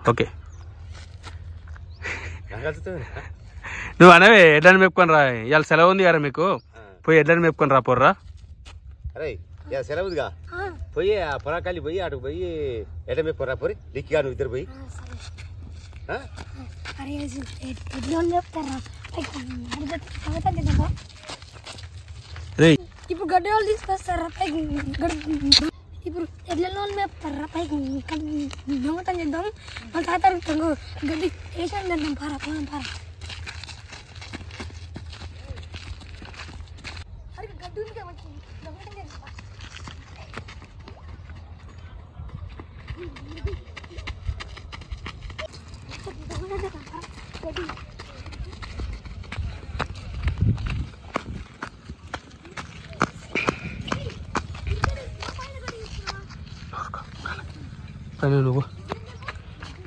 Okay నువ్వు అనేవి ఎడ్లని మెప్పుకొని రా. ఇవాళ సెలవు ఉంది కదా మీకు, పోయి ఎడ్లని మెప్పుకొని రా పోర్రా. అరే ఇక సెలవుదిగా పోయి ఆ పొలాకాలి పోయి అటు పోయి ఎడ్ల మెప్పుకొని రా పోరి లిక్కిగా నువ్వు ఇద్దరు పోయి. ఇప్పుడు గడ్డి వాళ్ళు తీసుకొస్తారా పైకి, ఇప్పుడు ఎడ్లలో మేపుతారా పైకి దొంగతనం చేద్దాం. మన తాతకి గడ్డి వేసాను చేద్దాం. పారా పోదాం పారా. గడ్డి ఉంది కాబట్టి దొంగతనం చేద్దాం.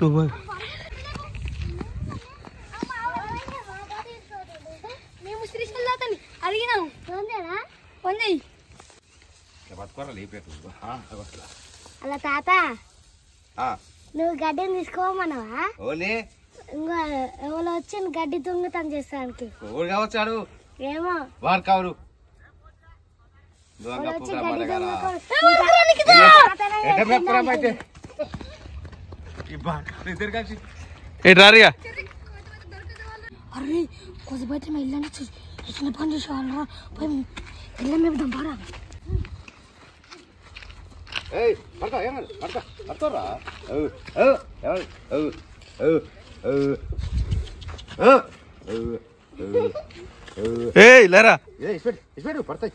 నువ్వు మేము శ్రీశైలం తాతని అడిగినాము. అలా తాత నువ్వు గడ్డిని తీసుకోమన్నావా? ఇంకా ఎవరో వచ్చి గడ్డి దొంగతనం చేస్తానికి కావచ్చాడు ఏమో వాడు కావురు రారిగా. అరే కొద్దిపోతే మేము ఇల్లంటే చిన్న పని చేసేవాళ్ళరా పోయి ఇల్లు మేపుదాం పారా. లేరా పడతాయి.